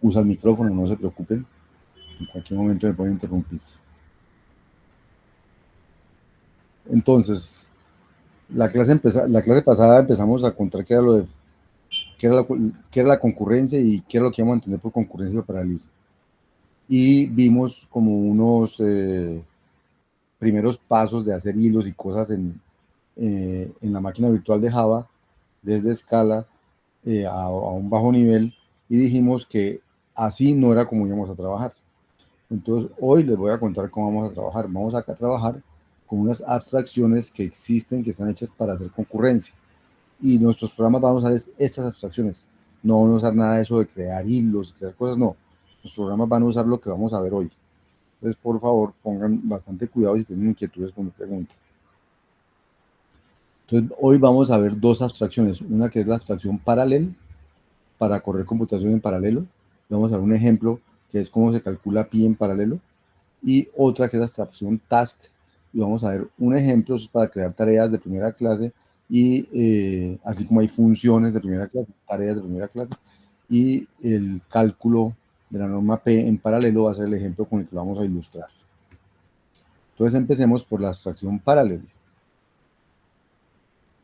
usa el micrófono, no se preocupen. En cualquier momento me pueden interrumpir. Entonces, la clase pasada empezamos a contar qué era lo de qué era la concurrencia y qué era lo que íbamos a entender por concurrencia o paralelismo. Y vimos como unos primeros pasos de hacer hilos y cosas en la máquina virtual de Java desde Scala a un bajo nivel, y dijimos que así no era como íbamos a trabajar. Entonces, hoy les voy a contar cómo vamos a trabajar. Vamos a trabajar con unas abstracciones que existen, que están hechas para hacer concurrencia. Y nuestros programas vamos a usar estas abstracciones. No vamos a usar nada de eso de crear hilos, crear cosas, no. Los programas van a usar lo que vamos a ver hoy. Entonces, por favor, pongan bastante cuidado si tienen inquietudes con mi pregunta. Entonces, hoy vamos a ver dos abstracciones. Una que es la abstracción paralel, para correr computación en paralelo. Vamos a ver un ejemplo que es cómo se calcula pi en paralelo. Y otra que es la abstracción task. Y vamos a ver un ejemplo para crear tareas de primera clase, y así como hay funciones de primera clase, tareas de primera clase, y el cálculo de la norma P en paralelo va a ser el ejemplo con el que lo vamos a ilustrar. Entonces empecemos por la abstracción paralelo.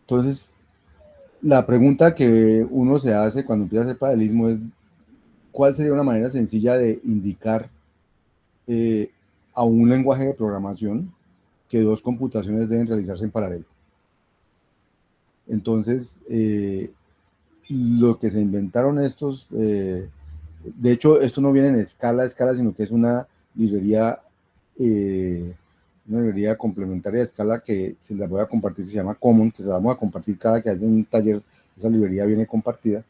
Entonces, la pregunta que uno se hace cuando empieza a hacer paralelismo es: ¿cuál sería una manera sencilla de indicar a un lenguaje de programación que dos computaciones deben realizarse en paralelo? Entonces, lo que se inventaron estos, de hecho, esto no viene en escala, sino que es una librería complementaria de escala que se la voy a compartir, se llama Common, que se la vamos a compartir cada que haya un taller. Esa librería viene compartida,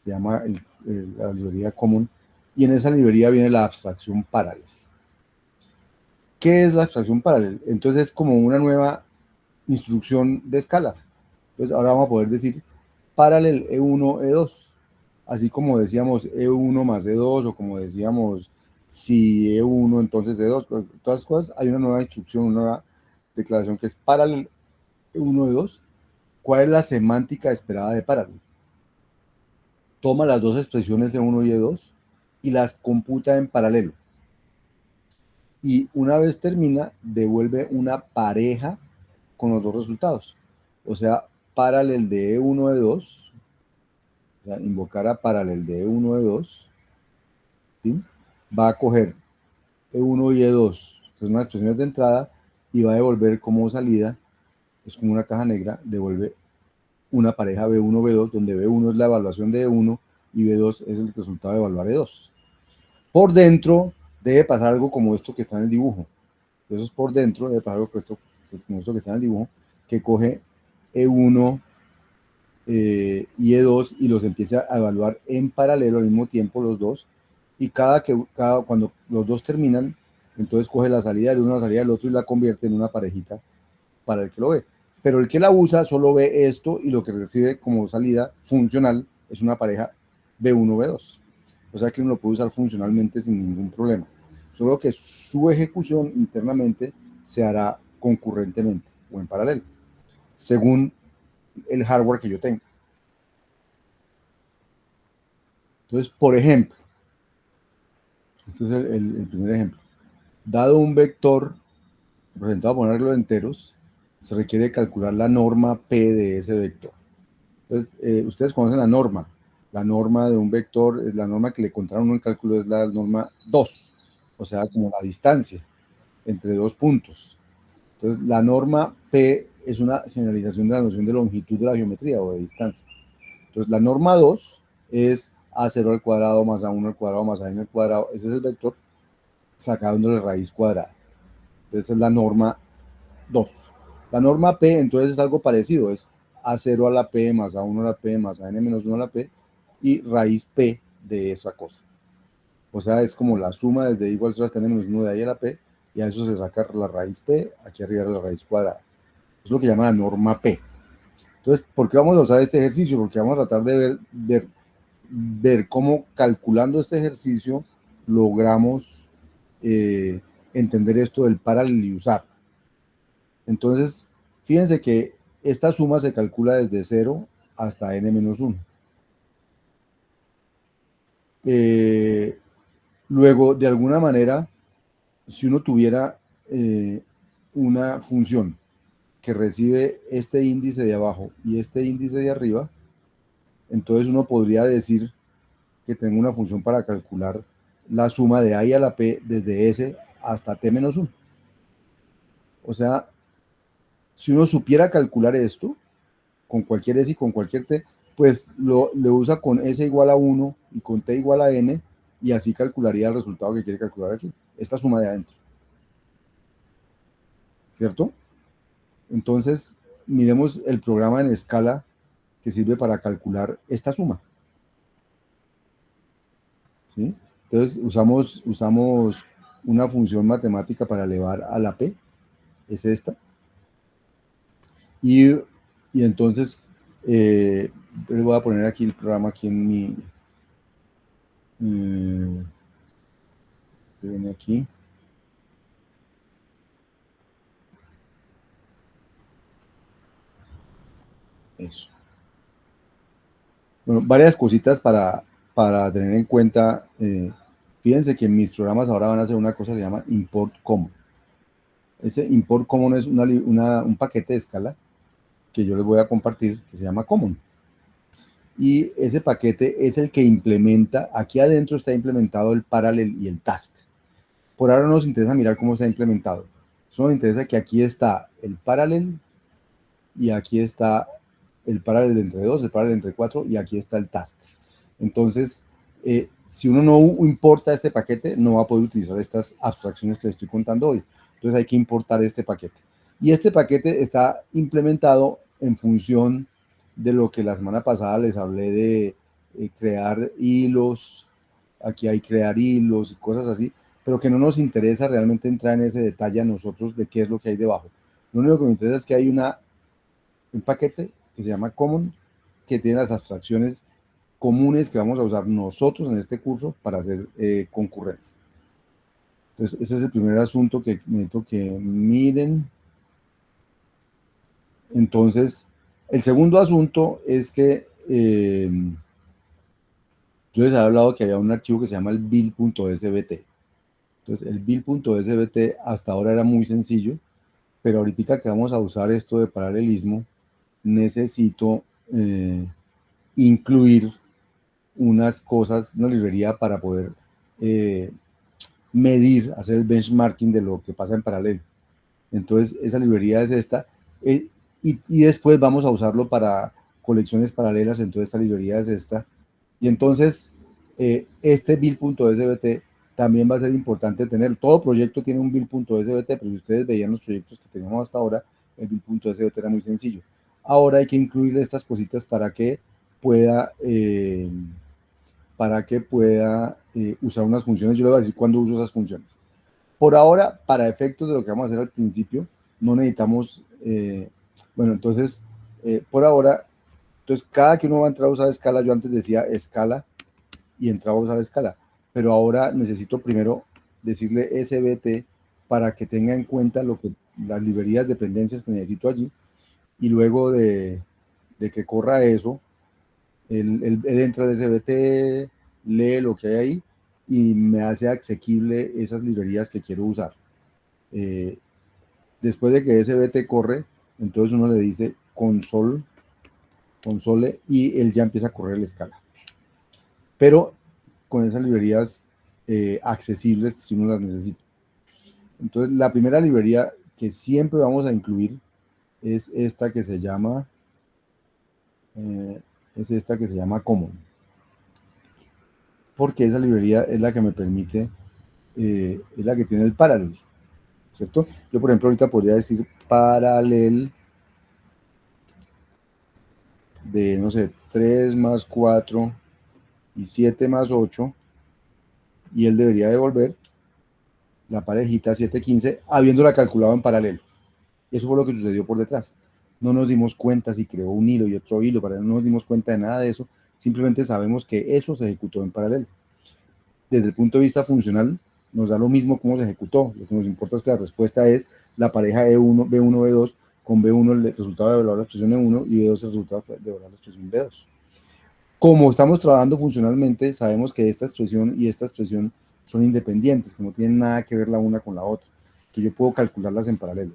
se llama la librería Common, y en esa librería viene la abstracción Parallel. ¿Qué es la abstracción Parallel? Entonces es como una nueva instrucción de escala. Entonces ahora vamos a poder decir Parallel E1, E2. Así como decíamos E1 más E2, o como decíamos si E1 entonces E2, todas las cosas, hay una nueva instrucción, una nueva declaración que es Parallel E1, E2. ¿Cuál es la semántica esperada de Parallel? Toma las dos expresiones E1 y E2 y las computa en paralelo. Y una vez termina, devuelve una pareja con los dos resultados. O sea, paralel de E1, E2, o sea, invocar a paralel de E1, E2, ¿sí? Va a coger E1 y E2, que son unas expresiones de entrada, y va a devolver como salida, es como una caja negra, devuelve una pareja B1, B2, donde B1 es la evaluación de E1 y B2 es el resultado de evaluar E2. Por dentro debe pasar algo como esto que está en el dibujo. Entonces, por dentro debe pasar algo como esto que está en el dibujo, que coge E1 y E2 y los empieza a evaluar en paralelo al mismo tiempo los dos, y cuando los dos terminan, entonces coge la salida del uno, la salida del otro, y la convierte en una parejita para el que lo ve. Pero el que la usa solo ve esto, y lo que recibe como salida funcional es una pareja B1, B2. O sea que uno lo puede usar funcionalmente sin ningún problema. Solo que su ejecución internamente se hará concurrentemente o en paralelo, según el hardware que yo tenga. Entonces, por ejemplo, este es el primer ejemplo. Dado un vector representado por un arreglo de enteros, se requiere calcular la norma P de ese vector. Entonces, ustedes conocen la norma. La norma de un vector, es la norma que le contaron en cálculo, es la norma 2, o sea, como la distancia entre dos puntos. Entonces, la norma P es una generalización de la noción de longitud de la geometría o de distancia. Entonces, la norma 2 es A0 al cuadrado más A1 al cuadrado más AN al cuadrado. Ese es el vector sacándole raíz cuadrada. Entonces, es la norma 2. La norma P, entonces, es algo parecido. Es A0 a la P más A1 a la P más AN menos 1 a la P y raíz P de esa cosa. O sea, es como la suma desde igual a N menos 1 de ahí a la P, y a eso se saca la raíz P, aquí arriba la raíz cuadrada. Es lo que llama la norma P. Entonces, ¿por qué vamos a usar este ejercicio? Porque vamos a tratar de ver cómo, calculando este ejercicio, logramos entender esto del paralel y usar. Entonces, fíjense que esta suma se calcula desde 0 hasta n-1. Luego, de alguna manera, si uno tuviera una función que recibe este índice de abajo y este índice de arriba, entonces uno podría decir que tengo una función para calcular la suma de A y a la P desde S hasta T menos 1. O sea, si uno supiera calcular esto, con cualquier S y con cualquier T, pues le usa con S igual a 1 y con T igual a N, y así calcularía el resultado que quiere calcular aquí, esta suma de adentro. ¿Cierto? Entonces, miremos el programa en escala que sirve para calcular esta suma. ¿Sí? Entonces, usamos una función matemática para elevar a la P, es esta. Y entonces, le voy a poner aquí el programa aquí en mi... que viene aquí. Eso. Bueno, varias cositas para tener en cuenta. Fíjense que mis programas ahora van a hacer una cosa que se llama import common. Ese import common es un paquete de escala que yo les voy a compartir que se llama common. Y ese paquete es el que implementa, aquí adentro está implementado el parallel y el task. Por ahora no nos interesa mirar cómo está implementado. Solo nos interesa que aquí está el parallel y aquí está el parallel entre 2, el parallel entre 4 y aquí está el task. Entonces, si uno no importa este paquete, no va a poder utilizar estas abstracciones que les estoy contando hoy. Entonces hay que importar este paquete. Y este paquete está implementado en función de lo que la semana pasada les hablé de crear hilos. Aquí hay crear hilos y cosas así, pero que no nos interesa realmente entrar en ese detalle a nosotros de qué es lo que hay debajo. Lo único que me interesa es que hay un paquete que se llama common, que tiene las abstracciones comunes que vamos a usar nosotros en este curso para hacer concurrencia. Entonces, ese es el primer asunto que necesito que miren. Entonces, el segundo asunto es que yo les había hablado que había un archivo que se llama el build.sbt. Entonces, el build.sbt hasta ahora era muy sencillo, pero ahorita que vamos a usar esto de paralelismo, necesito incluir unas cosas, una librería para poder medir, hacer el benchmarking de lo que pasa en paralelo. Entonces, esa librería es esta, y después vamos a usarlo para colecciones paralelas, entonces esta librería es esta. Y entonces, este build.sbt también va a ser importante tener. Todo proyecto tiene un build.sbt, pero si ustedes veían los proyectos que teníamos hasta ahora, el build.sbt era muy sencillo. Ahora hay que incluir estas cositas para que pueda usar unas funciones. Yo le voy a decir cuándo uso esas funciones. Por ahora, para efectos de lo que vamos a hacer al principio, no necesitamos, bueno, entonces, por ahora, entonces cada que uno va a entrar a usar escala, yo antes decía escala y entraba a usar escala, pero ahora necesito primero decirle sbt para que tenga en cuenta las librerías, dependencias que necesito allí, y luego de que corra eso, él entra al sbt, lee lo que hay ahí y me hace asequible esas librerías que quiero usar. Después de que sbt corre, entonces uno le dice console y él ya empieza a correr la escala. Pero con esas librerías accesibles si uno las necesita. Entonces, la primera librería que siempre vamos a incluir es esta que se llama common, porque esa librería es la que me permite, es la que tiene el parallel, ¿cierto? Yo, por ejemplo, ahorita podría decir parallel de, no sé, 3 más 4 y 7 más 8, y él debería devolver la parejita 715, habiéndola calculado en paralelo. Eso fue lo que sucedió por detrás. No nos dimos cuenta si creó un hilo y otro hilo, no nos dimos cuenta de nada de eso, simplemente sabemos que eso se ejecutó en paralelo. Desde el punto de vista funcional, nos da lo mismo cómo se ejecutó. Lo que nos importa es que la respuesta es la pareja B1, B2, con B1 el resultado de evaluar la expresión E1 y B2 el resultado de evaluar la expresión B2. Como estamos trabajando funcionalmente, sabemos que esta expresión y esta expresión son independientes, que no tienen nada que ver la una con la otra, que yo puedo calcularlas en paralelo.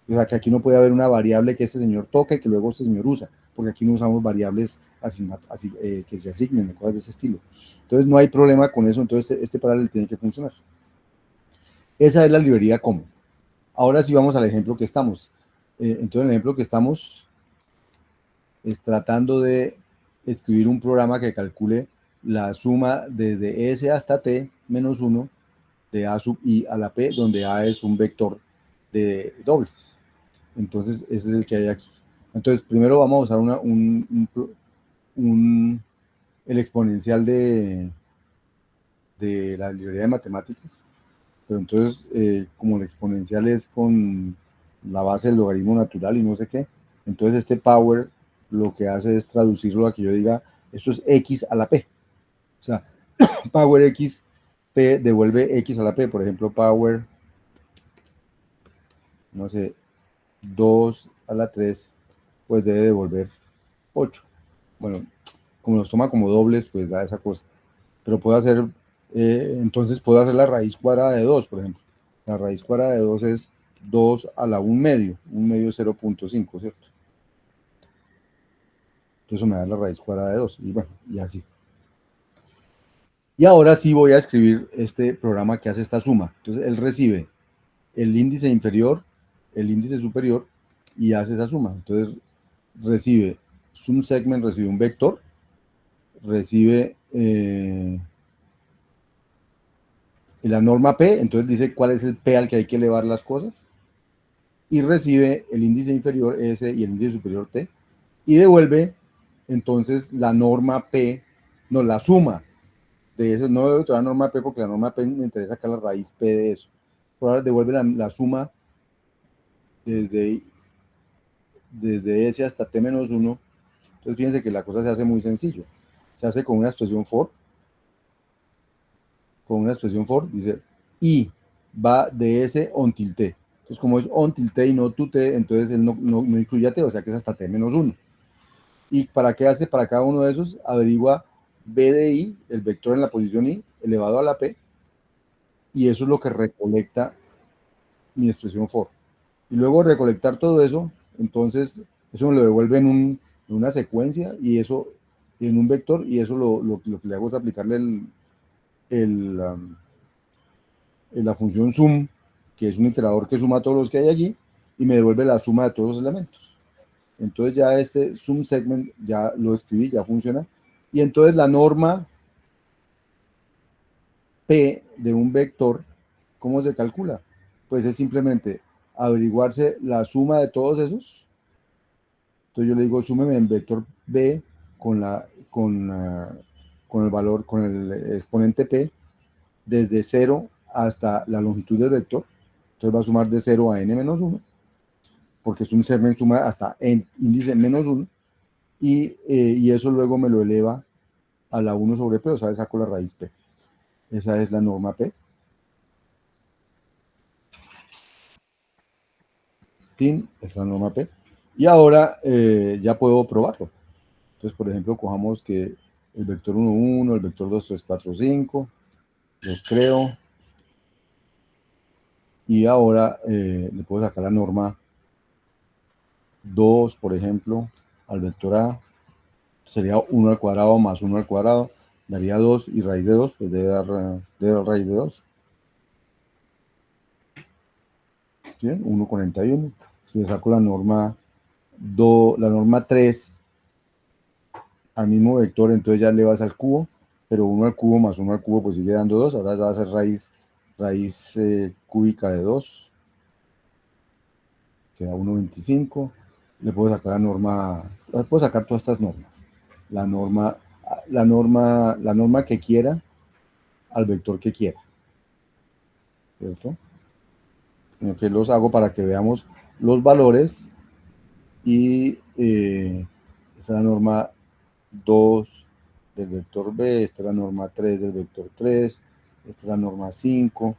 O sea, que aquí no puede haber una variable que este señor toca y que luego este señor usa, porque aquí no usamos variables que se asignen, cosas de ese estilo. Entonces no hay problema con eso, entonces este paralelo tiene que funcionar. Esa es la librería common. Ahora sí vamos al ejemplo que estamos. Entonces el ejemplo que estamos es tratando de escribir un programa que calcule la suma desde S hasta T menos 1 de A sub I a la P, donde A es un vector de dobles. Entonces, ese es el que hay aquí. Entonces, primero vamos a usar el exponencial de la librería de matemáticas. Pero entonces, como el exponencial es con la base del logaritmo natural y no sé qué, entonces este power lo que hace es traducirlo a que yo diga, esto es x a la p. O sea, power x, p devuelve x a la p. Por ejemplo, power, no sé, 2 a la 3, pues debe devolver 8. Bueno, como los toma como dobles, pues da esa cosa. Pero puedo hacer, entonces puedo hacer la raíz cuadrada de 2, por ejemplo. La raíz cuadrada de 2 es 2 a la 1 medio es 0.5, ¿cierto? Entonces eso me da la raíz cuadrada de 2, y bueno, y así. Y ahora sí voy a escribir este programa que hace esta suma. Entonces él recibe el índice inferior, el índice superior, y hace esa suma. Entonces recibe, sum segment recibe un vector, recibe la norma P, entonces dice cuál es el P al que hay que elevar las cosas, y recibe el índice inferior S y el índice superior T, y devuelve entonces la norma P, no, la suma de eso, no debo la norma P porque la norma P me interesa sacar la raíz P de eso. Pero ahora devuelve la suma desde S hasta T menos 1. Entonces fíjense que la cosa se hace muy sencillo. Se hace con una expresión for, dice y va de S until T. Entonces como es until T y no to T, entonces él no incluye a T, o sea que es hasta T menos 1. ¿Y para qué hace? Para cada uno de esos averigua B de I, el vector en la posición I, elevado a la P, y eso es lo que recolecta mi expresión for. Y luego recolectar todo eso, entonces eso me lo devuelve en una secuencia y eso en un vector, y eso lo que le hago es aplicarle la función sum, que es un iterador que suma todos los que hay allí, y me devuelve la suma de todos los elementos. Entonces ya este sum segment ya lo escribí, ya funciona. Y entonces la norma P de un vector, ¿cómo se calcula? Pues es simplemente averiguarse la suma de todos esos. Entonces yo le digo, súmeme en vector B con el valor, con el exponente P, desde 0 hasta la longitud del vector. Entonces va a sumar de 0 a n menos 1, porque es un segment suma hasta en índice menos 1, y eso luego me lo eleva a la 1 sobre P, o sea, saco la raíz P. Esa es la norma P. Tin, es la norma P. Y ahora ya puedo probarlo. Entonces, por ejemplo, cojamos que el vector 1, 1, el vector 2, 3, 4, 5, los creo. Y ahora le puedo sacar la norma 2, por ejemplo, al vector A. Sería 1 al cuadrado más 1 al cuadrado. Daría 2, y raíz de 2, pues debe dar raíz de 2. ¿Sí? 1,41. Si le saco la norma 3 al mismo vector, entonces ya le vas al cubo, pero 1 al cubo más 1 al cubo pues sigue dando 2, ahora va a ser raíz cúbica de 2, queda 1,25. Le puedo sacar la norma, puedo sacar todas estas normas, la norma que quiera al vector que quiera, ¿cierto? Que los hago para que veamos los valores, y esta es la norma 2 del vector B, esta es la norma 3 del vector 3, esta es la norma 5. O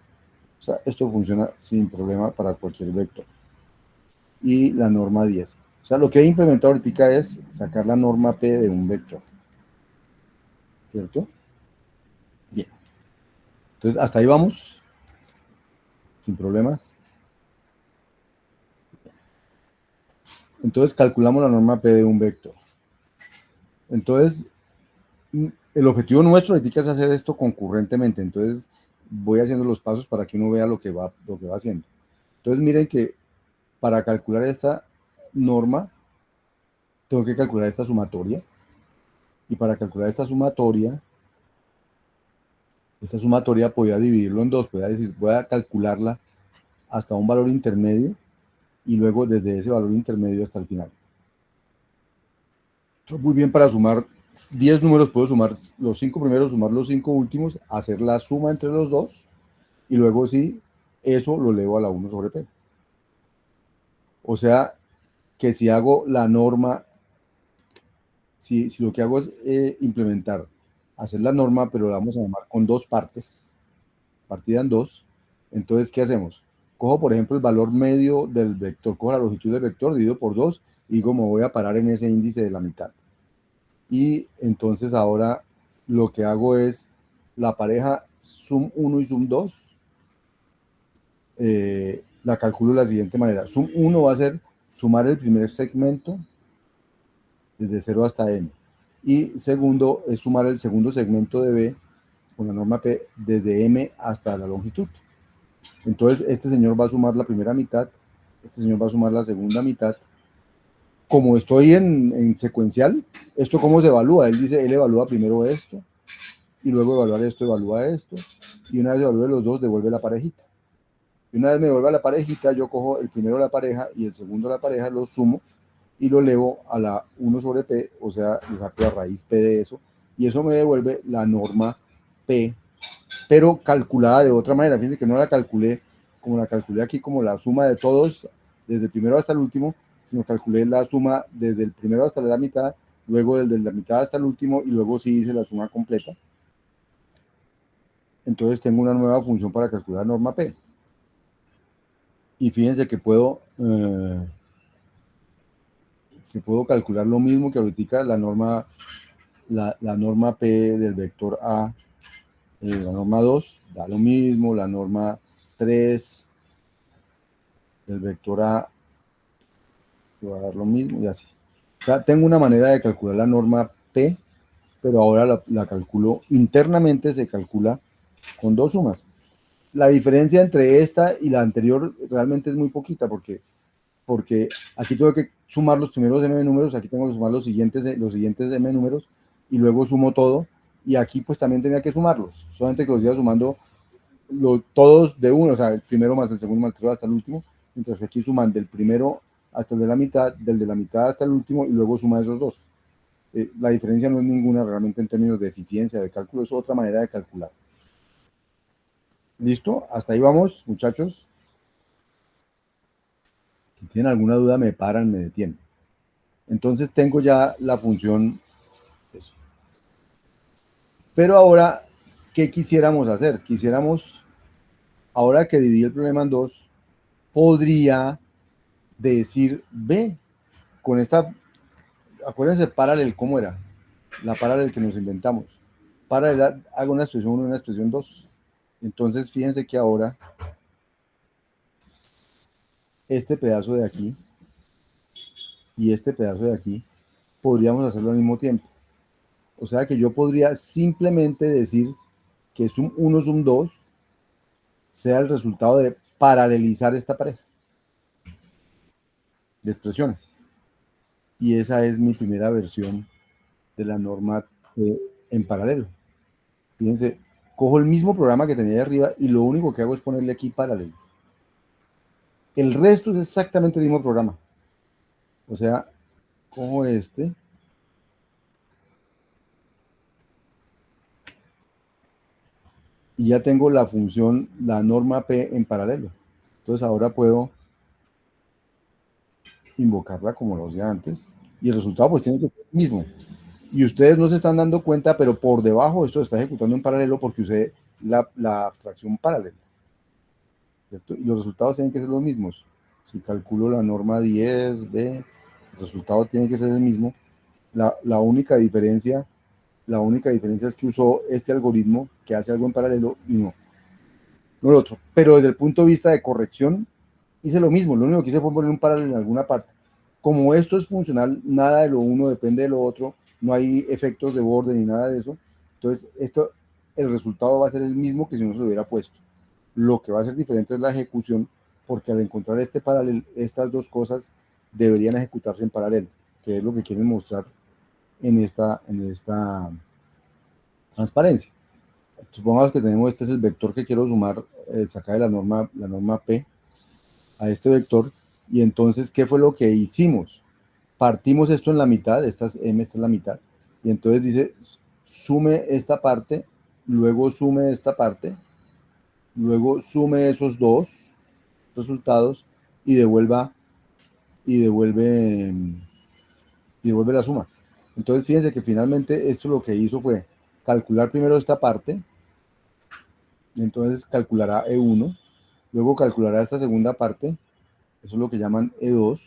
sea, esto funciona sin problema para cualquier vector. Y la norma 10. O sea, lo que he implementado ahorita es sacar la norma P de un vector. ¿Cierto? Bien. Entonces, hasta ahí vamos, sin problemas. Entonces, calculamos la norma P de un vector. Entonces, el objetivo nuestro ahorita es hacer esto concurrentemente. Entonces, voy haciendo los pasos para que uno vea lo que va haciendo. Entonces, miren que para calcular esta norma, tengo que calcular esta sumatoria. Y para calcular esta sumatoria podía dividirlo en dos. Podía decir, voy a calcularla hasta un valor intermedio y luego desde ese valor intermedio hasta el final. Entonces, muy bien, para sumar 10 números, puedo sumar los 5 primeros, sumar los 5 últimos, hacer la suma entre los dos y luego sí, eso lo elevo a la 1 sobre P. O sea, que si hago la norma, si lo que hago es implementar, hacer la norma, pero la vamos a llamar con dos partes, partida en dos, entonces, ¿qué hacemos? Cojo, por ejemplo, el valor medio del vector, cojo la longitud del vector, divido por 2 y digo, me voy a parar en ese índice de la mitad. Y entonces ahora lo que hago es la pareja sum 1 y sum 2, la calculo de la siguiente manera. Sum 1 va a ser sumar el primer segmento desde 0 hasta n. Y segundo es sumar el segundo segmento de B con la norma P desde M hasta la longitud. Entonces este señor va a sumar la primera mitad, este señor va a sumar la segunda mitad. Como estoy en secuencial, ¿esto cómo se evalúa? Él dice, él evalúa primero esto, y luego evaluar esto, evalúa esto, y una vez evalúe los dos, devuelve la parejita. Y una vez me devuelva la parejita, yo cojo el primero de la pareja y el segundo de la pareja, lo sumo y lo elevo a la 1 sobre P, o sea, le saco la raíz P de eso, y eso me devuelve la norma P, pero calculada de otra manera. Fíjense que no la calculé como la calculé aquí, como la suma de todos, desde el primero hasta el último, sino calculé la suma desde el primero hasta la mitad, luego desde la mitad hasta el último, y luego sí hice la suma completa. Entonces tengo una nueva función para calcular la norma P. Y fíjense que puedo calcular lo mismo que ahorita la norma P del vector A, la norma 2 da lo mismo, la norma 3 del vector A va a dar lo mismo y así. O sea, tengo una manera de calcular la norma P, pero ahora la calculo internamente, se calcula con dos sumas. La diferencia entre esta y la anterior realmente es muy poquita, porque aquí tengo que sumar los primeros m números, aquí tengo que sumar los siguientes m números, y luego sumo todo, y aquí pues también tenía que sumarlos, solamente que los iba sumando todos de uno, o sea, el primero más el segundo más el tercero hasta el último, mientras que aquí suman del primero hasta el de la mitad, del de la mitad hasta el último, y luego suma esos dos. La diferencia no es ninguna realmente en términos de eficiencia de cálculo, es otra manera de calcular. ¿Listo? Hasta ahí vamos, muchachos. Si tienen alguna duda, me paran, me detienen. Entonces tengo ya la función. Eso. Pero ahora, ¿qué quisiéramos hacer? Quisiéramos, ahora que dividí el problema en dos, podría decir B. Con esta, acuérdense, paralel, ¿cómo era? La paralel que nos inventamos. Paralel, hago una expresión 1 y una expresión 2. Entonces, fíjense que ahora, este pedazo de aquí y este pedazo de aquí, podríamos hacerlo al mismo tiempo. O sea que yo podría simplemente decir que sum 1, sum 2 sea el resultado de paralelizar esta pareja de expresiones. Y esa es mi primera versión de la norma en paralelo. Fíjense, cojo el mismo programa que tenía ahí arriba y lo único que hago es ponerle aquí paralelo. El resto es exactamente el mismo programa. O sea, cojo este y ya tengo la función, la norma P en paralelo. Entonces ahora puedo invocarla como lo hacía antes y el resultado pues tiene que ser el mismo. Y ustedes no se están dando cuenta, pero por debajo esto está ejecutando en paralelo porque usé la abstracción paralela. ¿Cierto? Y los resultados tienen que ser los mismos. Si calculo la norma 10B, el resultado tiene que ser el mismo. La única diferencia es que usó este algoritmo que hace algo en paralelo y no. no el otro. Pero desde el punto de vista de corrección, hice lo mismo. Lo único que hice fue poner un paralelo en alguna parte. Como esto es funcional, nada de lo uno depende de lo otro, no hay efectos de borde ni nada de eso. Entonces, el resultado va a ser el mismo que si no se lo hubiera puesto. Lo que va a ser diferente es la ejecución, porque al encontrar este paralelo, estas dos cosas deberían ejecutarse en paralelo, que es lo que quieren mostrar en esta transparencia. Supongamos que tenemos, este es el vector que quiero sumar, sacar de la norma P a este vector, y entonces, ¿qué fue lo que hicimos? Partimos esto en la mitad, esta es M, esta es la mitad, y entonces dice, sume esta parte, luego sume esta parte, luego sume esos dos resultados y y devuelve, y devuelve la suma. Entonces, fíjense que finalmente esto lo que hizo fue calcular primero esta parte, entonces calculará E1, luego calculará esta segunda parte, eso es lo que llaman E2,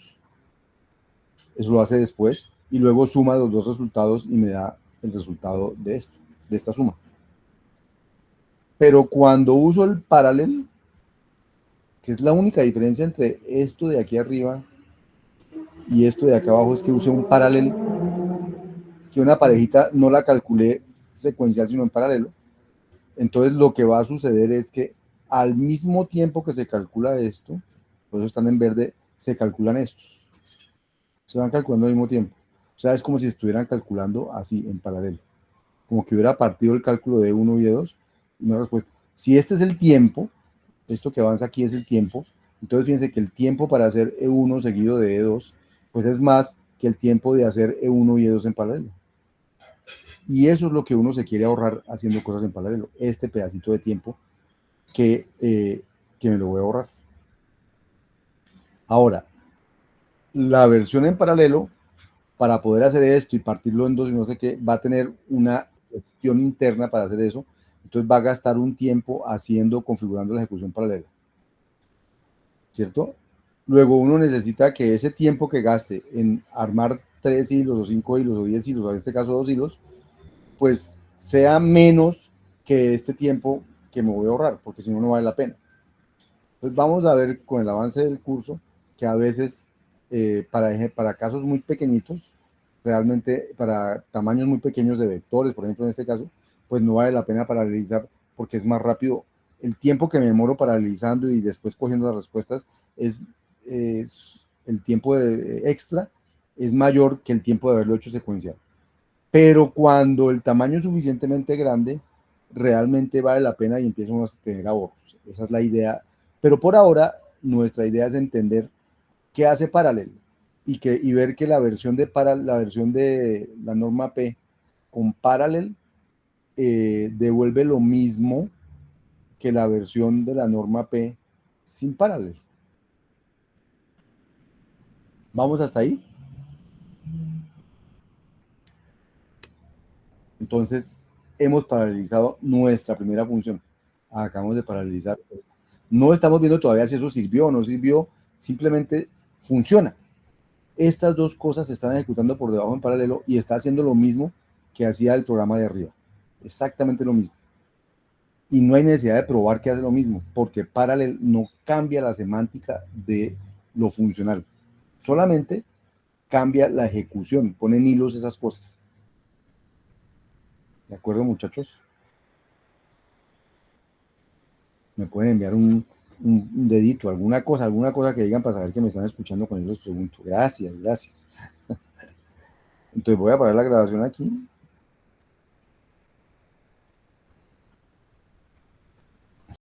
eso lo hace después, y luego suma los dos resultados y me da el resultado de esto, de esta suma. Pero cuando uso el paralel, que es la única diferencia entre esto de aquí arriba y esto de acá abajo, es que use un paralel, que una parejita no la calculé secuencial, sino en paralelo. Entonces lo que va a suceder es que al mismo tiempo que se calcula esto, por eso están en verde, se calculan estos. Se van calculando al mismo tiempo. O sea, es como si estuvieran calculando así, en paralelo. Como que hubiera partido el cálculo de 1 y de 2, y una respuesta. Si este es el tiempo, esto que avanza aquí es el tiempo, entonces fíjense que el tiempo para hacer E1 seguido de E2, pues es más que el tiempo de hacer E1 y E2 en paralelo. Y eso es lo que uno se quiere ahorrar haciendo cosas en paralelo, este pedacito de tiempo que me lo voy a ahorrar. Ahora, la versión en paralelo, para poder hacer esto y partirlo en dos y no sé qué, va a tener una gestión interna para hacer eso, entonces va a gastar un tiempo configurando la ejecución paralela, ¿cierto? Luego uno necesita que ese tiempo que gaste en armar 3 hilos o 5 hilos o 10 hilos, en este caso 2 hilos, pues sea menos que este tiempo que me voy a ahorrar, porque si no, no vale la pena. Pues vamos a ver con el avance del curso que a veces para casos muy pequeñitos, realmente para tamaños muy pequeños de vectores, por ejemplo en este caso, pues no vale la pena paralelizar porque es más rápido. El tiempo que me demoro paralelizando y después cogiendo las respuestas es el tiempo extra es mayor que el tiempo de haberlo hecho secuencial. Pero cuando el tamaño es suficientemente grande, realmente vale la pena y empiezan a tener ahorros. Esa es la idea. Pero por ahora, nuestra idea es entender qué hace Parallel y ver que la versión de la norma P con Parallel devuelve lo mismo que la versión de la norma P sin Parallel. ¿Vamos hasta ahí? Entonces, hemos paralelizado nuestra primera función. Acabamos de paralelizar. No estamos viendo todavía si eso sirvió o no sirvió, simplemente funciona. Estas dos cosas se están ejecutando por debajo en paralelo y está haciendo lo mismo que hacía el programa de arriba. Exactamente lo mismo. Y no hay necesidad de probar que hace lo mismo, porque Parallel no cambia la semántica de lo funcional. Solamente cambia la ejecución, ponen hilos esas cosas. ¿De acuerdo, muchachos? Me pueden enviar un dedito, alguna cosa que digan para saber que me están escuchando cuando yo les pregunto. Gracias, gracias. Entonces voy a parar la grabación aquí.